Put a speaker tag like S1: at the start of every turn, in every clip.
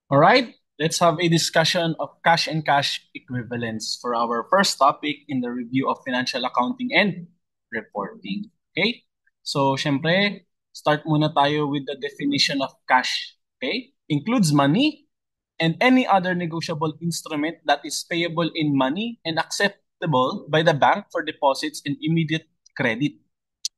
S1: All right, let's have a discussion of cash and cash equivalents for our first topic in the review of financial accounting and reporting. Okay? So, syempre, start muna tayo with the definition of cash. Okay? Includes money and any other negotiable instrument that is payable in money and acceptable by the bank for deposits and immediate credit.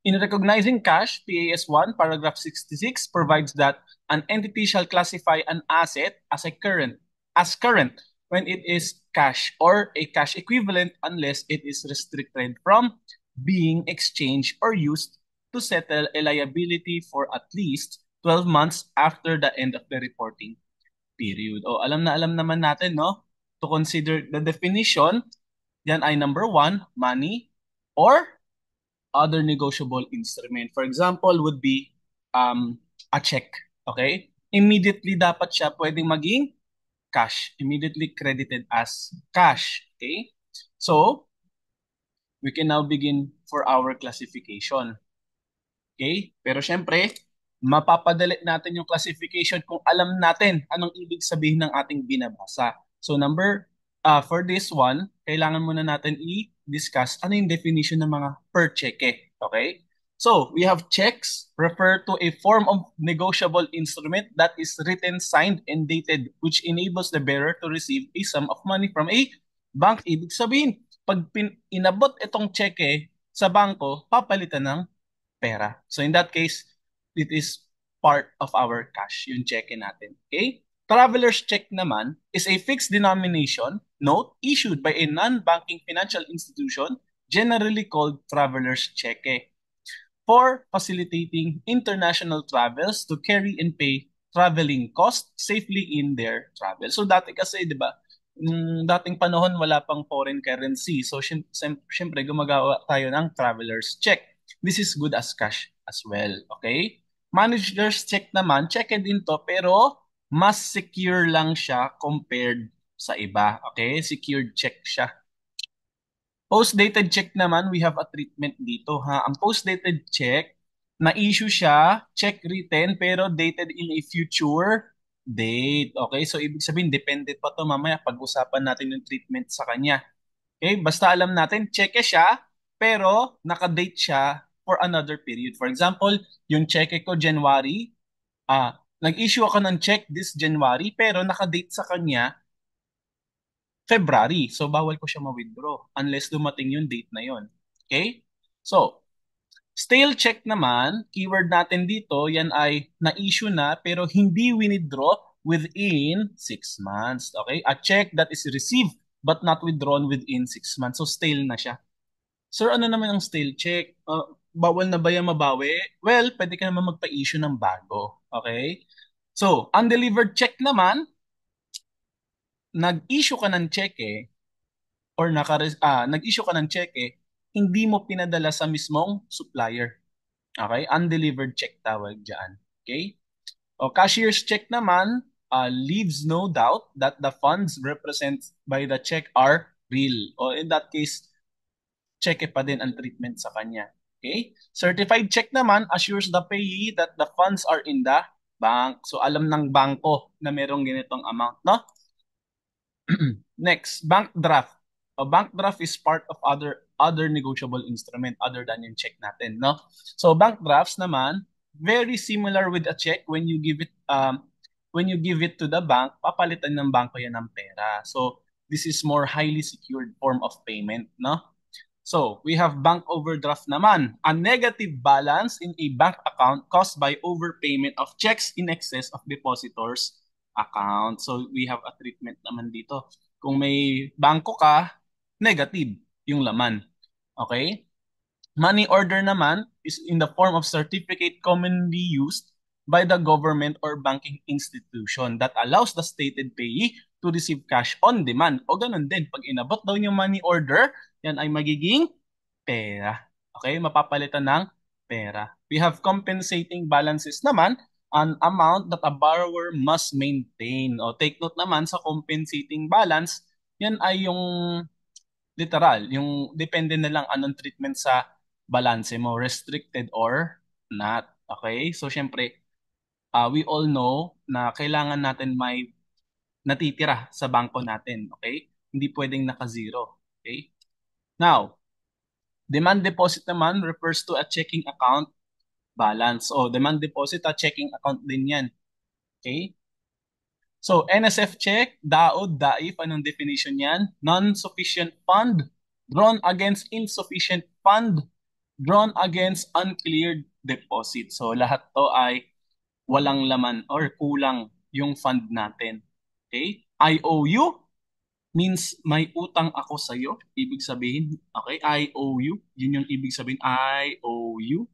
S1: In recognizing cash, PAS 1, paragraph 66 provides that an entity shall classify an asset as current when it is cash or a cash equivalent unless it is restricted from being exchanged or used to settle a liability for at least 12 months after the end of the reporting period. O alam na alam naman natin, no? To consider the definition, yan ay number one, money or other negotiable instrument. For example, would be a check. Okay? Immediately dapat siya pwedeng maging cash. Immediately credited as cash. Okay? So, we can now begin for our classification. Okay? Pero syempre, mapapadali natin yung classification kung alam natin anong ibig sabihin ng ating binabasa. So for this one, kailangan muna natin i-discuss ano yung definition ng mga per cheque. Okay? So, we have checks refer to a form of negotiable instrument that is written, signed, and dated which enables the bearer to receive a sum of money from a bank. Ibig sabihin, pag inabot itong cheque sa bangko, papalitan ng pera. So in that case, it is part of our cash, yung cheque natin. Okay? Traveler's check naman is a fixed denomination note issued by a non-banking financial institution, generally called traveler's cheque, for facilitating international travels to carry and pay traveling costs safely in their travel. So dati kasi, di ba, dating panahon wala pang foreign currency. So syempre gumagawa tayo ng traveler's check. This is good as cash as well. Okay? Manager's check naman, check din to pero mas secure lang siya compared sa iba. Okay? Secured check siya. Post-dated check naman, we have a treatment dito ha. Ang post-dated check, na-issue siya, check written, pero dated in a future date. Okay, so ibig sabihin, dependent pa to mamaya pag-usapan natin yung treatment sa kanya. Okay, basta alam natin, cheque siya, pero naka-date siya for another period. For example, yung cheque ko January, nag-issue ako ng check this January, pero naka-date sa kanya February. So, bawal ko siya ma-withdraw unless dumating yung date na yon. Okay? So, stale check naman, keyword natin dito, yan ay na-issue na pero hindi withdraw within 6 months. Okay? A check that is received but not withdrawn within 6 months. So, stale na siya. Sir, ano naman ang stale check? Bawal na ba yan mabawi? Well, pwede ka naman magpa-issue ng bago. Okay? So, undelivered check naman, nag-issue ka ng cheque or nag-issue ka ng cheque, hindi mo pinadala sa mismong supplier. Okay? Undelivered check tawag dyan. Okay? O cashier's check naman leaves no doubt that the funds represented by the check are real. O in that case, cheque pa din ang treatment sa kanya. Okay? Certified check naman assures the payee that the funds are in the bank. So alam ng bangko na merong ganitong amount, no? Next, bank draft. A bank draft is part of other negotiable instrument other than yung check natin, no? So bank drafts naman very similar with a check when you give it to the bank, papalitan ng bangko yan ng pera. So this is more highly secured form of payment, no? So, we have bank overdraft naman, a negative balance in a bank account caused by overpayment of checks in excess of depositors' account. So, we have a treatment naman dito. Kung may bangko ka, negative yung laman. Okay? Money order naman is in the form of certificate commonly used by the government or banking institution that allows the stated payee to receive cash on demand. O ganun din, pag inabot daw yung money order, yan ay magiging pera. Okay? Mapapalitan ng pera. We have compensating balances naman, an amount that a borrower must maintain. O take note naman sa compensating balance, yan ay yung literal, yung depende na lang anong treatment sa balance mo, restricted or not. Okay? So, syempre, we all know na kailangan natin may natitira sa bangko natin. Okay? Hindi pwedeng naka-zero. Okay? Now, demand deposit naman refers to a checking account balance. O, demand deposit, a checking account din yan. Okay? So, NSF check, DAOD, DAIF, anong definition yan? Non-sufficient fund, drawn against insufficient fund, drawn against uncleared deposit. So, lahat to ay walang laman or kulang yung fund natin. Okay? IOU means may utang ako sa iyo. Ibig sabihin, okay? IOU, yun yung ibig sabihin, IOU.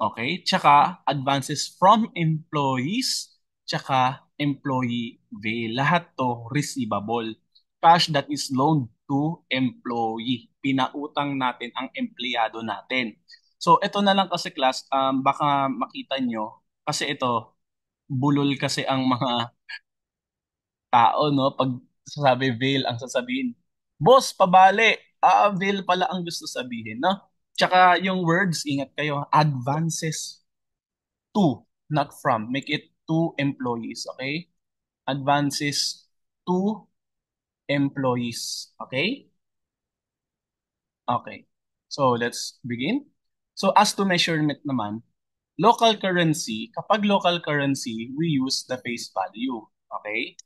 S1: Okay? Tsaka advances from employees, tsaka employee bill. Lahat to receivable. Cash that is loaned to employee. Pinautang natin ang empleyado natin. So, ito na lang kasi class, baka makita nyo, kasi ito, bulol kasi ang mga tao, no? Pag sasabi veil ang sasabihin. Boss, pabali. Veil pala ang gusto sabihin, no? Tsaka yung words, ingat kayo, advances to, not from. Make it to employees, okay? Advances to employees, okay? Okay. So, let's begin. So, as to measurement naman, local currency, kapag local currency, we use the face value, okay?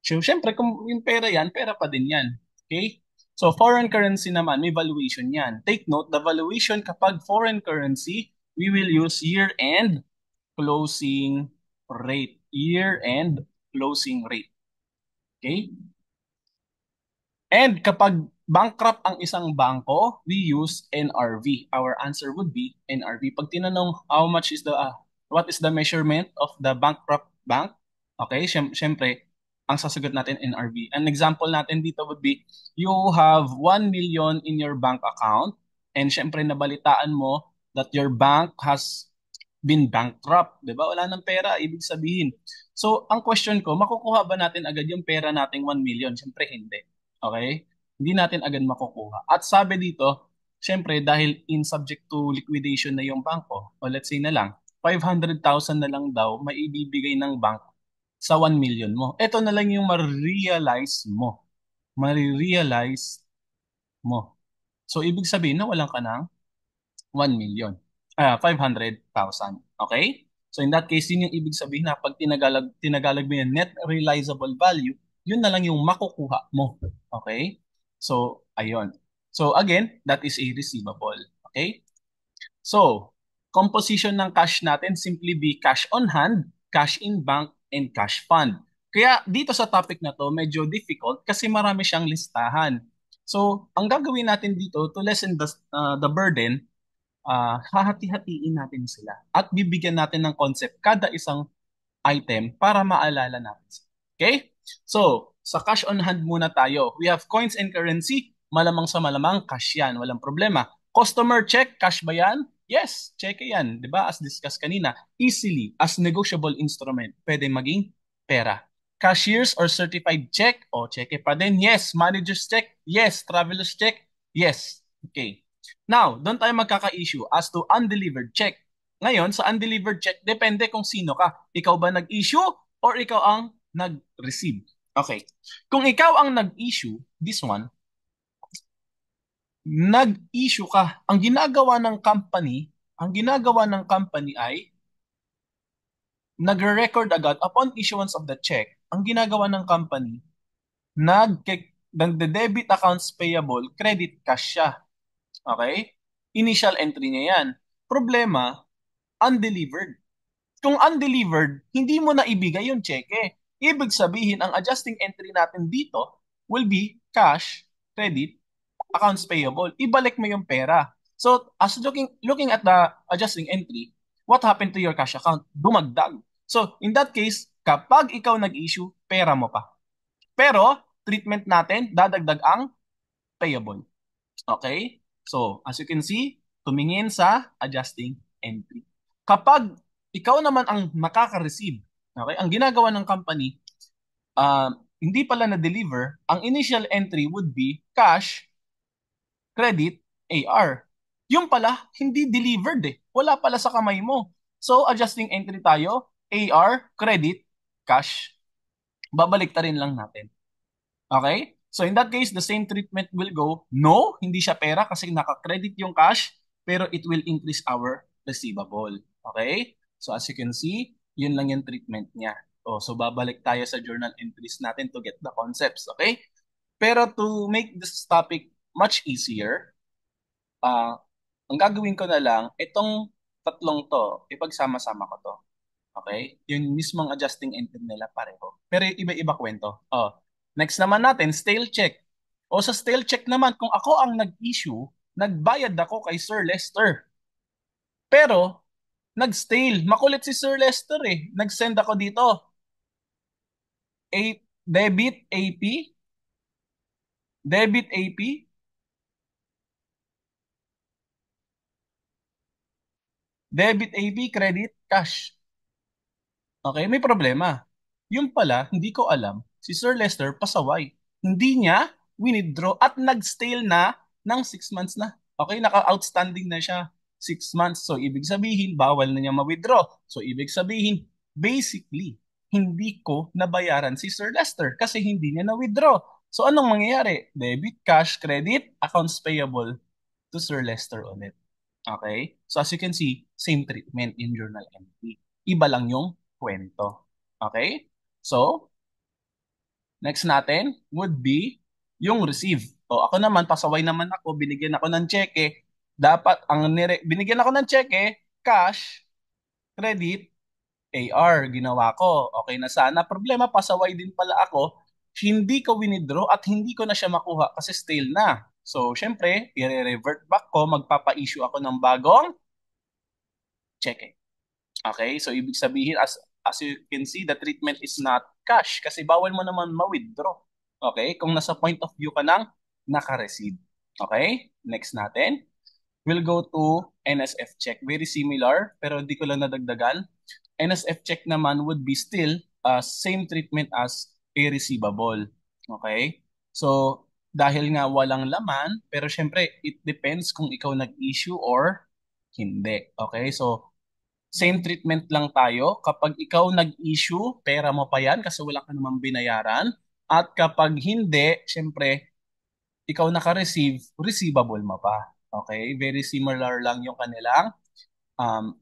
S1: So, syempre, kung yung pera yan, pera pa din yan. Okay? So, foreign currency naman, may valuation yan. Take note, the valuation kapag foreign currency, we will use year-end closing rate. Year-end closing rate. Okay? And kapag bankrupt ang isang bangko, we use NRV. Our answer would be NRV. Pag tinanong how much is what is the measurement of the bankrupt bank? Okay, syempre, ang sasagot natin NRV. An example natin dito would be, you have 1 million in your bank account and syempre nabalitaan mo that your bank has been bankrupt, 'di ba? Wala nang pera, ibig sabihin. So, ang question ko, makukuha ba natin agad yung pera nating 1 million? Syempre hindi. Okay? Hindi natin agad makukuha. At sabi dito, syempre dahil in subject to liquidation na yung bangko, o let's say na lang, 500,000 na lang daw maibibigay ng bank sa 1 million mo. Ito na lang yung ma-realize mo. Ma-realize mo. So, ibig sabihin na walang ka ng 1 million. 500,000. Okay? So in that case, yun yung ibig sabihin na pag tinagalag mo yung net realizable value, yun na lang yung makukuha mo. Okay? So, ayun. So again, that is a receivable. Okay? So, composition ng cash natin simply be cash on hand, cash in bank, and cash fund. Kaya dito sa topic na to, medyo difficult kasi marami siyang listahan. So, ang gagawin natin dito to lessen the burden, hahati-hatiin natin sila at bibigyan natin ng concept kada isang item para maalala natin. Okay? So, sa cash on hand muna tayo. We have coins and currency. Malamang sa malamang, cash yan. Walang problema. Customer check, cash ba yan? Yes, check yan. Di ba? As discussed kanina, easily, as negotiable instrument, pwede maging pera. Cashiers or certified check, o check pa din? Yes. Manager's check? Yes. Traveler's check? Yes. Okay. Now, doon tayo magkaka-issue as to undelivered check. Ngayon, sa undelivered check, depende kung sino ka. Ikaw ba nag-issue or ikaw ang nag-receive? Okay. Kung ikaw ang nag-issue, this one, nag-issue ka. Ang ginagawa ng company ay nagre-record agad upon issuance of the check. Ang ginagawa ng company, nagde-debit accounts payable, credit cash siya. Okay? Initial entry niya yan. Problema, undelivered. Kung undelivered, hindi mo na ibigay yung cheque. Ibig sabihin, ang adjusting entry natin dito will be cash, credit, accounts payable. Ibalik mo yung pera. So, as looking at the adjusting entry, what happened to your cash account? Dumagdag. So, in that case, kapag ikaw nag-issue, pera mo pa. Pero, treatment natin, dadagdag ang payable. Okay? So, as you can see, tumingin sa adjusting entry. Kapag ikaw naman ang makaka-receive, okay, ang ginagawa ng company, hindi pala na-deliver, ang initial entry would be cash, credit, AR. Yung pala, hindi delivered eh. Wala pala sa kamay mo. So, adjusting entry tayo, AR, credit, cash. babalik ta rin lang natin. Okay? So in that case, the same treatment will go. No, hindi siya pera kasi naka-credit yung cash, pero it will increase our receivable. Okay? So as you can see, yun lang yung treatment niya. Oh, so babalik tayo sa journal entries natin to get the concepts. Okay? Pero to make this topic much easier, ang gagawin ko na lang, itong tatlong to, ipagsama-sama ko to. Okay? Yung mismong adjusting entry nila pareho. Pero iba-iba kwento. Oh. Next naman natin, stale check. O sa stale check naman, kung ako ang nag-issue, nagbayad ako kay Sir Lester. Pero, nag-stale. Makulit si Sir Lester eh. Nag-send ako dito. A debit AP, debit AP, debit AP, credit, cash. Okay, may problema. Yung pala, hindi ko alam, si Sir Lester pasaway. Hindi niya winidraw at nag-stale na ng 6 months na. Okay, naka-outstanding na siya 6 months. So, ibig sabihin, bawal na niya ma-withdraw. So, ibig sabihin, basically, hindi ko nabayaran si Sir Lester kasi hindi niya na-withdraw. So, anong mangyayari? Debit, cash, credit, accounts payable to Sir Lester ulit. Okay? So as you can see, same treatment in journal entry. Iba lang yung kwento. Okay? So, next natin would be yung receive. O ako naman, pasaway naman ako, binigyan ako ng cheque. Dapat, binigyan ako ng cheque, cash, credit, AR, ginawa ko. Okay na sana. Problema, pasaway din pala ako. Hindi ko winidraw at hindi ko na siya makuha kasi stale na. So, syempre, i-revert back ko, magpapa-issue ako ng bagong cheque. Okay? So, ibig sabihin, as you can see, the treatment is not cash kasi bawal mo naman ma-withdraw. Okay? Kung nasa point of view ka ng naka-receive. Okay? Next natin. We'll go to NSF check. Very similar, pero di ko lang nadagdagan. NSF check naman would be still same treatment as a receivable. Okay? So, dahil nga walang laman, pero syempre, it depends kung ikaw nag-issue or hindi. Okay? So, same treatment lang tayo. Kapag ikaw nag-issue, pera mo pa yan kasi wala ka namang binayaran. At kapag hindi, syempre, ikaw naka-receive, receivable mo pa. Okay? Very similar lang yung kanilang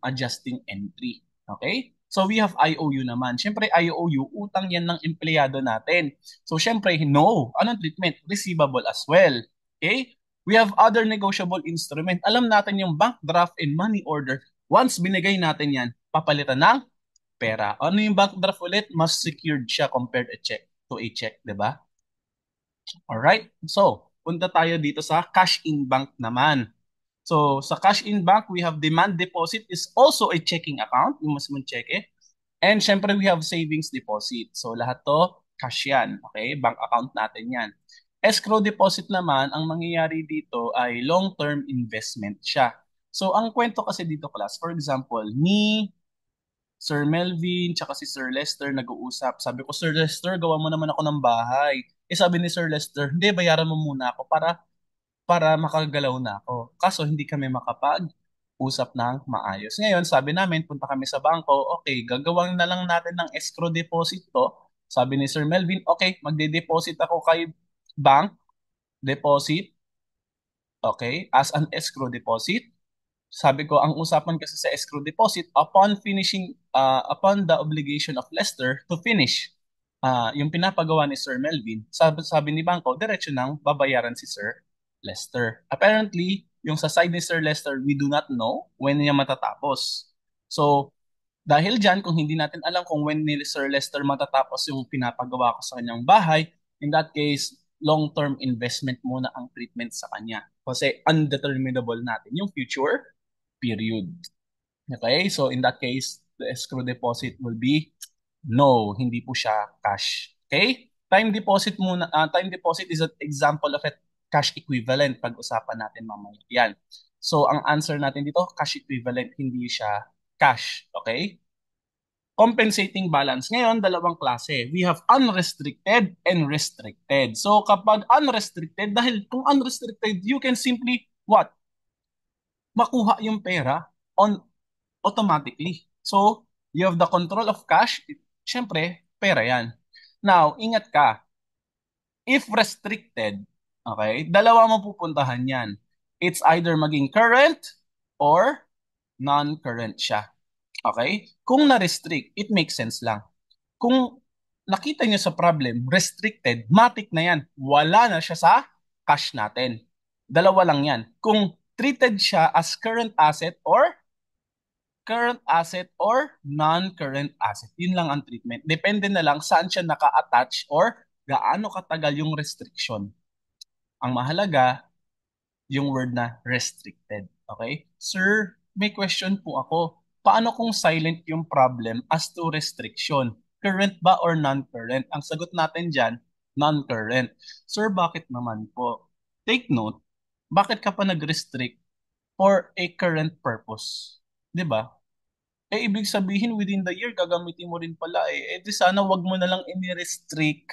S1: adjusting entry. Okay? So we have IOU naman. Syempre, IOU, utang yan ng empleyado natin. So syempre, no. Anong treatment? Receivable as well. Okay? We have other negotiable instrument. Alam natin yung bank draft and money order. Once binigay natin yan, papalitan ng pera. Ano yung bank draft ulit? Mas secured siya compared to a check, di ba? Alright? So, punta tayo dito sa cash in bank naman. So, sa cash in bank, we have demand deposit is also a checking account, yung mas mong check eh. And syempre, we have savings deposit. So, lahat to, cash yan. Okay? Bank account natin yan. Escrow deposit naman, ang mangyayari dito ay long-term investment siya. So, ang kwento kasi dito, class, for example, ni Sir Melvin, tsaka si Sir Lester nag-uusap. Sabi ko, Sir Lester, gawa mo naman ako ng bahay. Sabi ni Sir Lester, hindi, bayaran mo muna ako para makagalaw na ako. Kaso hindi kami makapag-usap ng maayos. Ngayon, sabi namin, punta kami sa bangko, okay, gagawin na lang natin ng escrow deposit to. Sabi ni Sir Melvin, okay, magde-deposit ako kay bank, deposit, okay, as an escrow deposit. Sabi ko, ang usapan kasi sa escrow deposit, upon the obligation of Lester to finish yung pinapagawa ni Sir Melvin, sabi ni Bangko, diretso nang babayaran si Sir Lester. Apparently, yung sa side ni Sir Lester, we do not know when niya matatapos. So, dahil dyan, kung hindi natin alam kung when ni Sir Lester matatapos yung pinapagawa ko sa kanyang bahay, in that case, long-term investment muna ang treatment sa kanya. Kasi undeterminable natin yung future period. Okay? So in that case, the escrow deposit will be no, hindi po siya cash. Okay? Time deposit muna, time deposit is an example of a cash equivalent pag-usapan natin mamaya. Yan. So ang answer natin dito, cash equivalent, hindi siya cash. Okay? Compensating balance. Ngayon, dalawang klase. We have unrestricted and restricted. So kapag unrestricted, dahil kung unrestricted, you can simply what? Makuha yung pera on automatically. So, you have the control of cash. Siyempre, pera yan. Now, ingat ka. If restricted, okay, dalawa mo pupuntahan yan. It's either maging current or non-current siya. Okay? Kung na-restrict, it makes sense lang. Kung nakita niyo sa problem, restricted, matik na yan. Wala na siya sa cash natin. Dalawa lang yan. Kung treated siya as current asset or non-current asset. Yun lang ang treatment. Depende na lang saan siya naka-attach or gaano katagal yung restriction. Ang mahalaga, yung word na restricted. Okay? Sir, may question po ako. Paano kung silent yung problem as to restriction? Current ba or non-current? Ang sagot natin dyan, non-current. Sir, bakit naman po? Take note, bakit ka pa nag-restrict for a current purpose? 'Di ba? Ibig sabihin within the year gagamitin mo rin pala di sana wag mo na lang ini-restrict,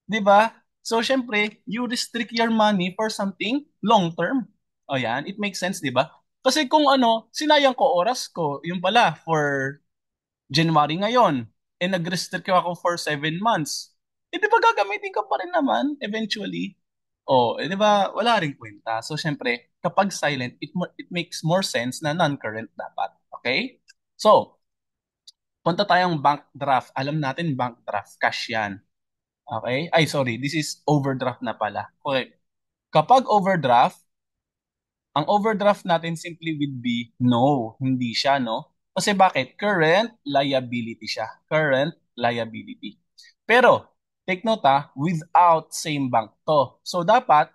S1: 'di ba? So syempre, you restrict your money for something long term. O yan, it makes sense, 'di ba? Kasi kung sinayang ko oras ko, yung pala for January ngayon, nag-restrict ako for 7 months. Di ba gagamitin ko pa rin naman eventually? Di ba wala ring kwenta. So syempre, kapag silent, it makes more sense na non-current dapat. Okay? So, punta tayong bank draft. Alam natin bank draft, cash yan. Okay? Ay, sorry. This is overdraft na pala. Okay. Kapag overdraft, ang overdraft natin simply would be no. Hindi siya, no? Kasi bakit? Current liability siya. Current liability. Pero, take note without same bank to. So, dapat,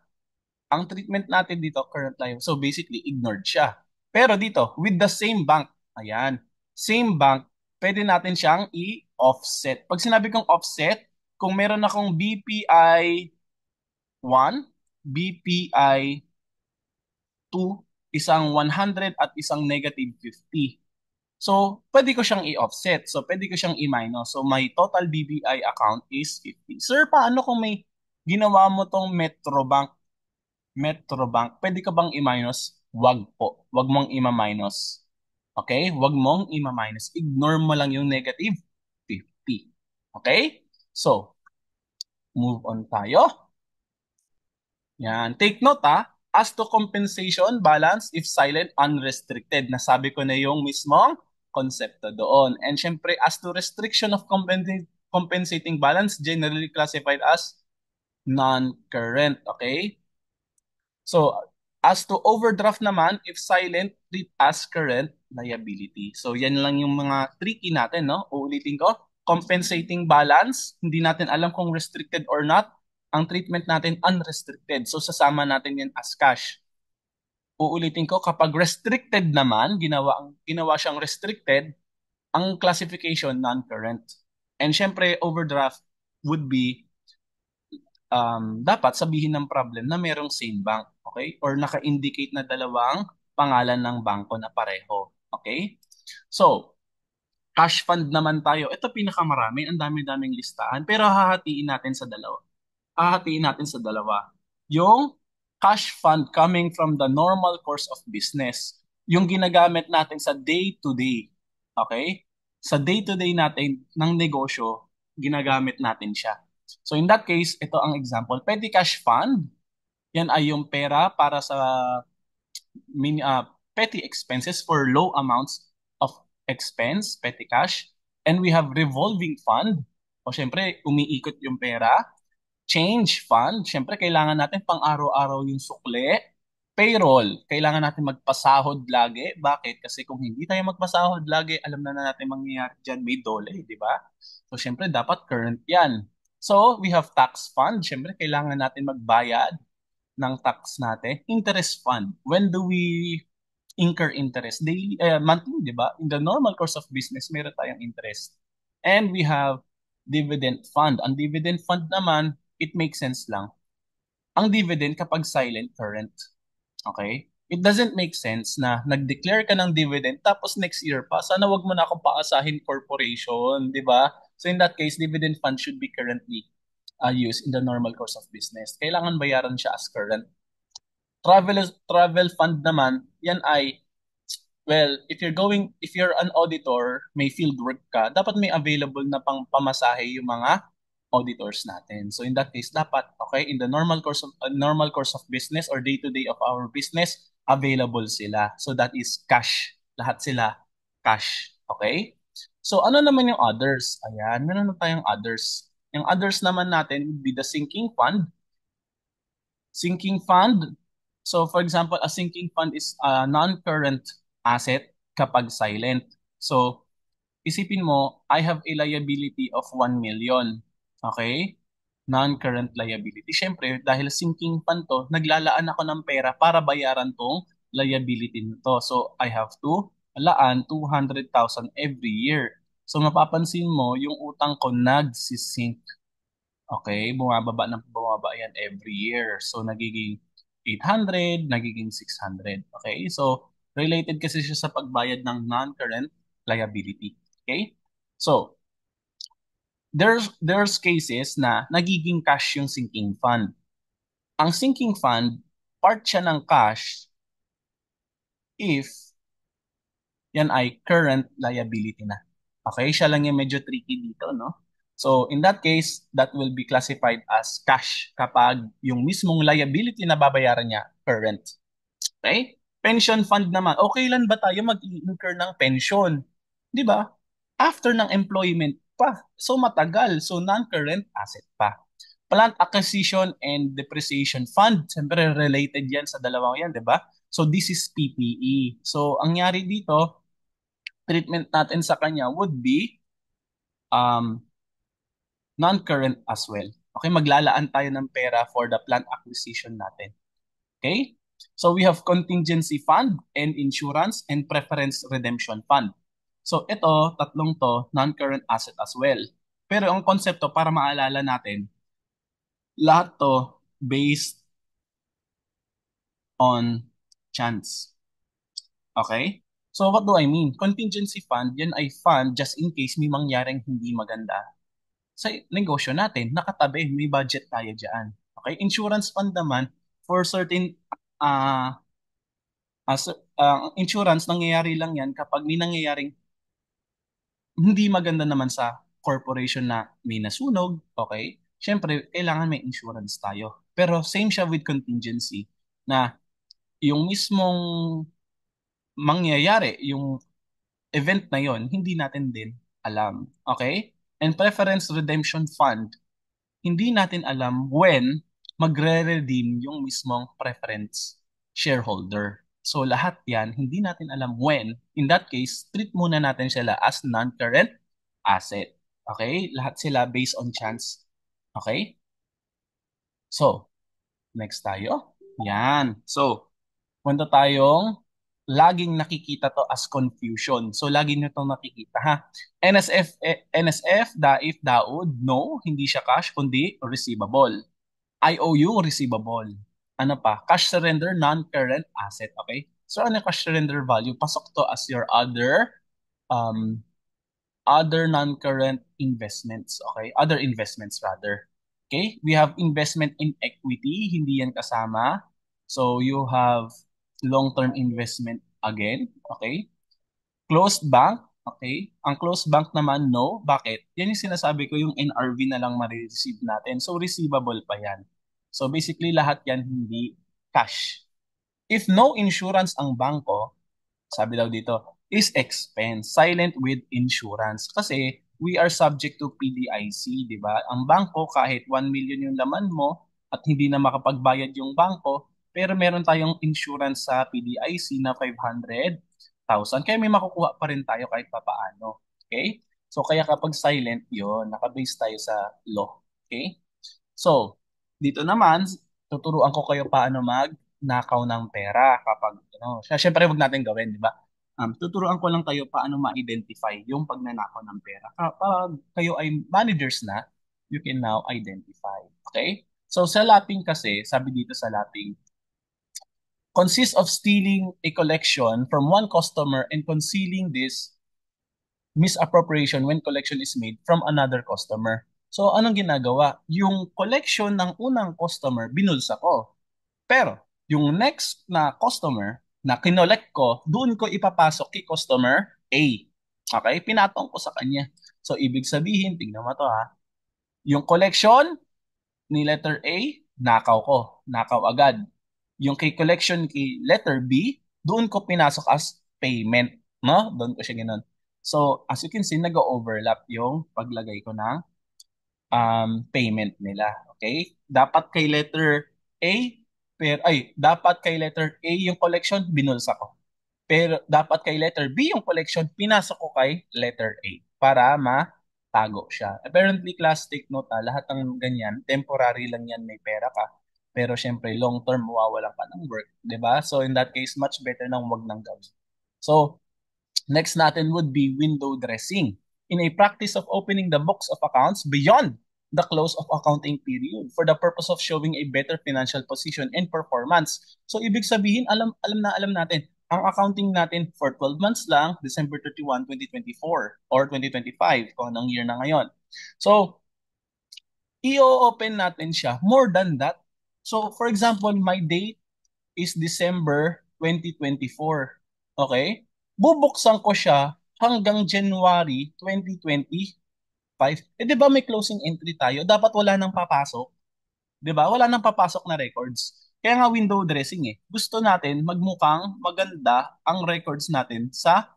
S1: ang treatment natin dito, current liability. So, basically, ignored siya. Pero dito, with the same bank, ayan, same bank, pwede natin siyang i-offset. Pag sinabi kong offset, kung meron akong BPI 1, BPI 2, isang 100 at isang -50. So, pwede ko siyang i-offset. So, pwede ko siyang i-minus. So, my total BPI account is 50. Sir, paano kung may ginawa mo tong Metrobank? Metrobank, pwede ka bang i-minus? Wag po. Wag mong i-minus. Okay? Wag mong i-minus. Ignore mo lang yung -50. Okay? So, move on tayo. Yan. Take note as to compensation balance if silent unrestricted. Nasabi ko na yung mismong konsepto doon. And syempre, as to restriction of compensating balance, generally classified as non-current. Okay? So, as to overdraft naman, if silent, treat as current liability. So, yan lang yung mga tricky natin, no? Uulitin ko, compensating balance, hindi natin alam kung restricted or not. Ang treatment natin, unrestricted. So, sasama natin yan as cash. Uulitin ko, kapag restricted naman, ginawa siyang restricted, ang classification, non-current. And syempre, overdraft would be dapat sabihin ng problem na merong same bank, okay? Or naka-indicate na dalawang pangalan ng bangko na pareho, okay? So, cash fund naman tayo. Ito pinakamarami, ang dami-daming listahan, pero hahatiin natin sa dalawa. Hahatiin natin sa dalawa. Yung cash fund coming from the normal course of business. Yung ginagamit natin sa day-to-day, okay? Sa day-to-day natin ng negosyo, ginagamit natin siya. So in that case, ito ang example. Petty cash fund, yan ay yung pera para sa petty expenses for low amounts of expense, petty cash. And we have revolving fund. O syempre, umiikot yung pera. Change fund, syempre kailangan natin pang araw-araw yung sukle. Payroll, kailangan natin magpasahod lagi. Bakit? Kasi kung hindi tayo magpasahod lagi, alam na natin mangyayari dyan, may dole, di ba? So, syempre, dapat current yan. So, we have tax fund. Syempre, kailangan natin magbayad ng tax natin. Interest fund. When do we incur interest? Daily, monthly, di ba? In the normal course of business, meron tayong interest. And we have dividend fund. Ang dividend fund naman, it makes sense lang. Ang dividend kapag silent current. Okay? It doesn't make sense na nag-declare ka ng dividend tapos next year pa, sana wag mo na akong paasahin corporation, di ba? So in that case, dividend fund should be currently used in the normal course of business. Kailangan bayaran siya as current. Travel fund naman, yan ay, well, if you're an auditor, may field work ka, dapat may available na pang pamasahe yung mga auditors natin. So in that case, dapat, okay, in the normal course of business or day-to-day of our business, available sila. So that is cash. Lahat sila cash. Okay? So ano naman yung others? Ayan, meron na tayong others. Yung others naman natin would be the sinking fund. Sinking fund. So for example, a sinking fund is a non-current asset kapag silent. So isipin mo, I have a liability of 1 million. Okay? Non-current liability. Siyempre, dahil sinking fund to, naglalaan ako ng pera para bayaran tong liability nito. So, I have to laan 200,000 every year. So, mapapansin mo, yung utang ko nagsisink. Okay? Bumababa ng bumababa yan every year. So, nagiging 800, nagiging 600. Okay? So, related kasi siya sa pagbayad ng non-current liability. Okay? So, there's cases na nagiging cash yung sinking fund. Ang sinking fund, part siya ng cash if yan ay current liability na. Okay? Siya lang yung medyo tricky dito, no? So, in that case, that will be classified as cash kapag yung mismong liability na babayaran niya, current. Okay? Pension fund naman. Okay lang ba tayo mag-incur ng pension? Di ba? After ng employment pa. So matagal. So non-current asset pa. Plant acquisition and depreciation fund. Siyempre related yan sa dalawang yan, di ba? So this is PPE. So ang nyari dito, treatment natin sa kanya would be um, non-current as well. Okay, maglalaan tayo ng pera for the plant acquisition natin. Okay? So we have contingency fund and insurance and preference redemption fund. So ito, tatlong to, non-current asset as well. Pero ang konsepto para maalala natin, lahat to based on chance. Okay? So what do I mean? Contingency fund, yan ay fund just in case may mangyaring hindi maganda sa negosyo natin. Nakatabi, may budget tayo dyan. Okay? Insurance fund naman, for certain insurance, nangyayari lang yan kapag may nangyayaring hindi maganda naman sa corporation na may nasunog, okay? Siyempre, kailangan may insurance tayo. Pero same siya with contingency na yung mismong mangyayari, yung event na yon, hindi natin din alam. Okay? And preference redemption fund, hindi natin alam when magre-redeem yung mismong preference shareholder. So lahat yan, hindi natin alam when. In that case, treat muna natin sila as non-current asset. Okay? Lahat sila based on chance. Okay? So, next tayo. Yan. So, punta tayong laging nakikita to as confusion. So, lagi nyo itong nakikita, ha? NSF, DAIF, DAOD, no, hindi siya cash, kundi receivable. IOU, receivable. Ano pa? Cash surrender, non-current asset. Okay? So, ano cash surrender value? Pasok to as your um, other non-current investments. Okay? Other investments rather. Okay? We have investment in equity. Hindi yan kasama. So, you have long-term investment again. Okay? Closed bank. Okay? Ang closed bank naman, no. Bakit? Yan yung sinasabi ko, yung NRV na lang ma-receive natin. So, receivable pa yan. So, basically, lahat yan hindi cash. If no insurance ang bangko, sabi daw dito, is expense, silent with insurance. Kasi we are subject to PDIC, di ba? Ang bangko, kahit 1 million yung laman mo at hindi na makapagbayad yung bangko, pero meron tayong insurance sa PDIC na 500,000. Kaya may makukuha pa rin tayo kahit papaano. Okay? So kaya kapag silent yon, nakabase tayo sa law. Okay? So, dito naman, tuturuan ko kayo paano magnakaw ng pera kapag, ano, syempre wag natin gawin, di ba? Tuturuan ko lang kayo paano ma-identify yung pagnanakaw ng pera. Kapag kayo ay managers na, you can now identify. Okay? So, sa lapping kasi, sabi dito sa lapping, consists of stealing a collection from one customer and concealing this misappropriation when collection is made from another customer. So, anong ginagawa? Yung collection ng unang customer, binulsa ko. Pero, yung next na customer na kinolect ko, doon ko ipapasok kay customer A. Okay? Pinatong ko sa kanya. So, ibig sabihin, tingnan mo to ha, Yung collection ni letter A, nakaw ko. Nakaw agad. Yung kay collection kay letter B, doon ko pinasok as payment. No? Doon ko siya ganoon. So, as you can see, nag-overlap yung paglagay ko ng payment nila. Okay? Dapat kay letter A, dapat kay letter A yung collection, binulsa ko. Pero dapat kay letter B yung collection, pinasok ko kay letter A para matago siya. Apparently, class take note lahat ng ganyan, temporary lang yan, may pera ka. Pero syempre, long term, mawawalan ka ng work, di ba? So in that case, much better nang wag nang gawin. So, next natin would be window dressing. In a practice of opening the books of accounts beyond the close of accounting period for the purpose of showing a better financial position and performance. So ibig sabihin, alam natin, ang accounting natin for 12 months lang, December 31, 2024 or 2025, kung anong year na ngayon. So, i-open natin siya more than that. So, for example, my date is December 2024. Okay? Bubuksan ko siya hanggang January 2025. Eh, di ba may closing entry tayo? Dapat wala nang papasok. Di ba? Wala nang papasok na records. Kaya nga window dressing eh. Gusto natin magmukhang maganda ang records natin sa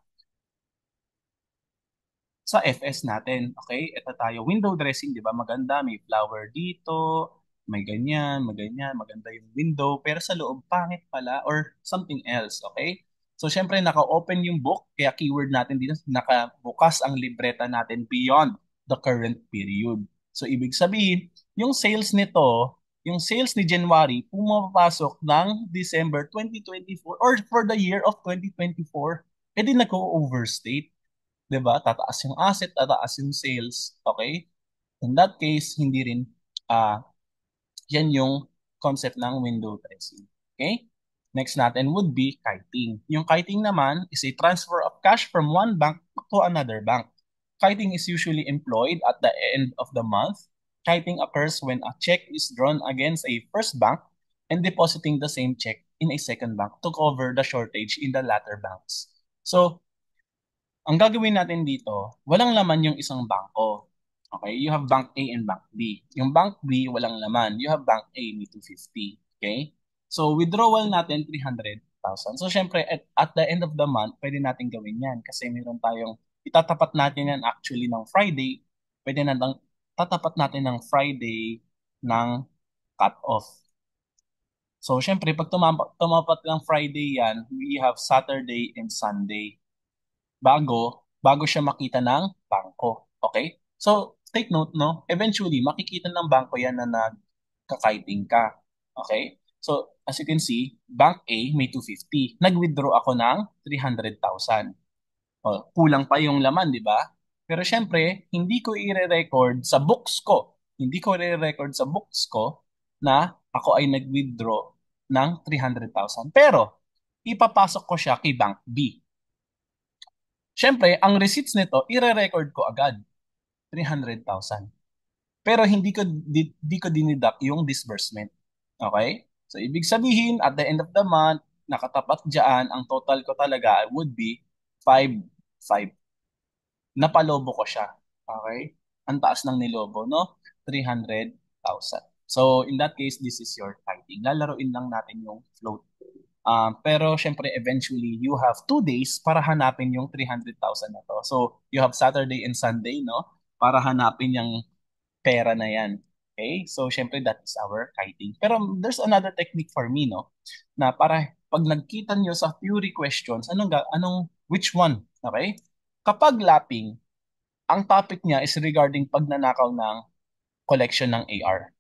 S1: FS natin. Okay? Ito tayo. Window dressing, di ba? Maganda. May flower dito. May ganyan, maganyan. Maganda yung window. Pero sa loob, pangit pala or something else. Okay? So, syempre, naka-open yung book. Kaya keyword natin dito, nakabukas ang libreta natin beyond the current period. So, ibig sabihin, yung sales nito, yung sales ni January, pumapasok ng December 2024 or for the year of 2024, edi nag-overstate. 'Di ba? Tataas yung asset, tataas yung sales. Okay? In that case, hindi rin yan yung concept ng window dressing. Okay? Next natin would be kiting. Yung kiting naman is a transfer of cash from one bank to another bank. Kiting is usually employed at the end of the month. Kiting occurs when a check is drawn against a first bank and depositing the same check in a second bank to cover the shortage in the latter banks. So, ang gagawin natin dito, walang laman yung isang bangko. Okay? You have Bank A and Bank B. Yung Bank B, walang laman. You have Bank A, may 250. Okay? So, withdrawal natin, 300,000. So, syempre, at the end of the month, pwede natin gawin yan. Kasi meron tayong, itatapat natin yan actually ng Friday. Pwede natin, tatapat natin ng Friday ng cut-off. So, syempre, pag tumapat ng Friday yan, we have Saturday and Sunday bago siya makita ng bangko. Okay? So, take note, no? Eventually, makikita ng bangko yan na nagkakaiting ka. Okay? So, as you can see, Bank A may 250. Nag-withdraw ako ng 300,000. O, kulang pa yung laman, di ba? Pero syempre, hindi ko i-record sa books ko. Hindi ko i-record sa books ko na ako ay nag-withdraw ng 300,000. Pero, ipapasok ko siya kay Bank B. Siyempre, ang receipts nito, ire-record ko agad, 300,000. Pero hindi ko dinidak yung disbursement. Okay? So, ibig sabihin, at the end of the month, nakatapat dyan, ang total ko talaga would be 5,500. Napalobo ko siya. Okay? Ang taas ng nilobo, no? 300,000. So, in that case, this is your tithing. Lalaroin lang natin yung float. Pero syempre, eventually, you have 2 days para hanapin yung 300,000 na to. So, you have Saturday and Sunday, no? Para hanapin yung pera na yan. Okay? So, syempre, that is our kiting. Pero there's another technique for me, no? Na para pag nagkita nyo sa theory questions, which one? Okay? Kapag lapping, ang topic niya is regarding pagnanakaw ng collection ng AR.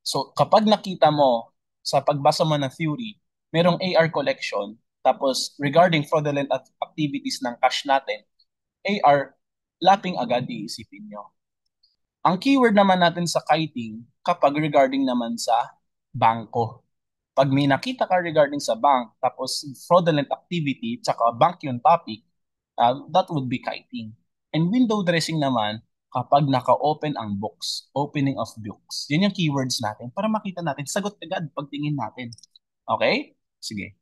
S1: So, kapag nakita mo sa pagbasa mo ng theory, merong AR collection, tapos regarding fraudulent activities ng cash natin, AR, lapping agad iisipin nyo. Ang keyword naman natin sa kiting, kapag regarding naman sa bangko. Pag may nakita ka regarding sa bank, tapos fraudulent activity, tsaka bank yung topic, that would be kiting. And window dressing naman, kapag naka-open ang books, opening of books. Yan yung keywords natin para makita natin, sagot agad pagtingin natin. Okay? Sige.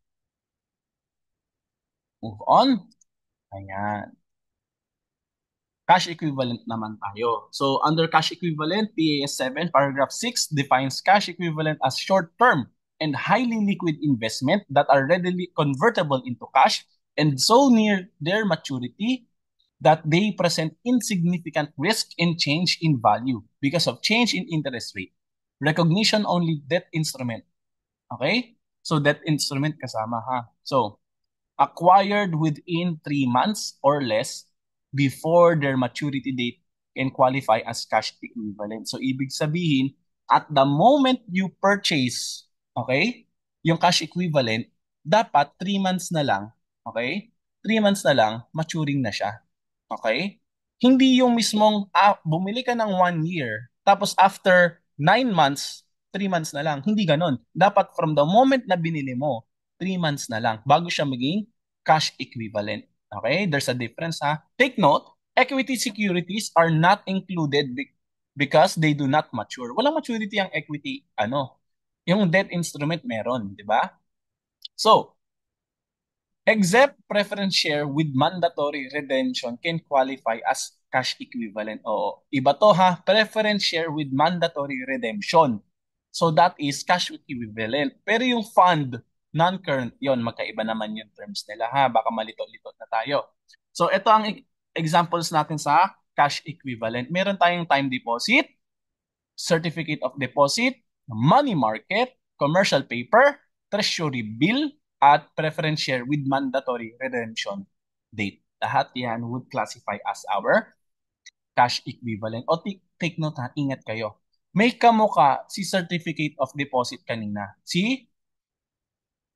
S1: Move on. Ayan. cash equivalent naman tayo. So under cash equivalent, PAS 7, paragraph 6 defines cash equivalent as short-term and highly liquid investment that are readily convertible into cash and so near their maturity that they present insignificant risk in change in value because of change in interest rate. Recognition only debt instrument. Okay? So debt instrument kasama ha. So acquired within 3 months or less before their maturity date can qualify as cash equivalent. So, ibig sabihin, at the moment you purchase, okay, yung cash equivalent, dapat 3 months na lang, okay, 3 months na lang, maturing na siya. Okay? Hindi yung mismong bumili ka ng 1 year, tapos after 9 months, 3 months na lang. Hindi ganon. Dapat from the moment na binili mo, 3 months na lang bago siya maging cash equivalent. Okay? There's a difference ha. Take note, equity securities are not included because they do not mature. Walang maturity ang equity, yung debt instrument meron, di ba? So, except preference share with mandatory redemption can qualify as cash equivalent. Oo. Iba to ha. Preference share with mandatory redemption. So that is cash equivalent. Pero yung fund, non-current, yon magkaiba naman yung terms nila ha. Baka malito-litot na tayo. So ito ang examples natin sa cash equivalent. Meron tayong time deposit, certificate of deposit, money market, commercial paper, treasury bill, at preference share with mandatory redemption date. Lahat yan would classify as our cash equivalent. O take note ha, ingat kayo. May kamuka si certificate of deposit kanina. Si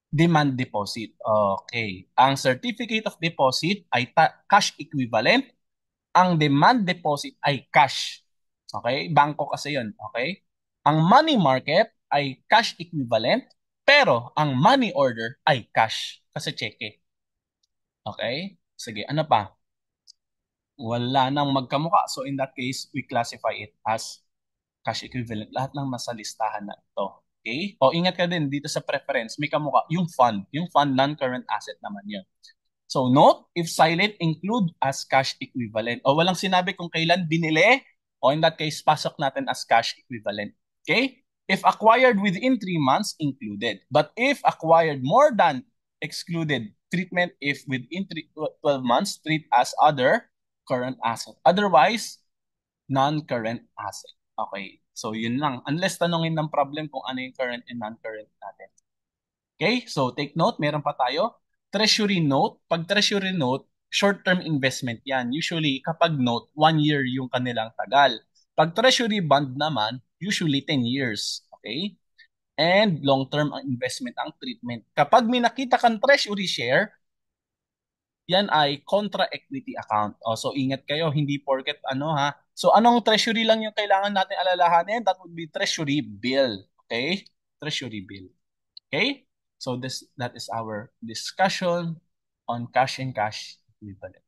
S1: demand deposit. Okay. Ang certificate of deposit ay cash equivalent. Ang demand deposit ay cash. Okay? Bangko kasi yun. Okay? Ang money market ay cash equivalent, pero ang money order ay cash. Kasi cheque. Okay? Sige, ano pa? Wala nang magkamuka. So in that case, we classify it as cash equivalent. Lahat ng nasa listahan na ito. Okay? O ingat ka din dito sa preference, may kamuka, yung fund. Yung fund, non-current asset naman yun. So note, if silent, include as cash equivalent. O walang sinabi kung kailan binili, o in that case, pasok natin as cash equivalent. Okay? If acquired within 3 months, included. But if acquired more than excluded, treatment if within 12 months, treat as other current asset. Otherwise, non-current asset. Okay. So yun lang. Unless tanongin ng problem kung ano yung current and non-current natin. Okay? So take note, meron pa tayo. Treasury note. Pag treasury note, short-term investment yan. Usually, kapag note, 1 year yung kanilang tagal. Pag treasury bond naman, usually 10 years. Okay? And long-term ang investment ang treatment. Kapag may nakita kang treasury share, yan ay contra equity account. So ingat kayo, hindi porket ha. So anong treasury lang yung kailangan natin alalahanin? That would be treasury bill. Okay? Treasury bill. Okay? So that is our discussion on cash and cash equivalent.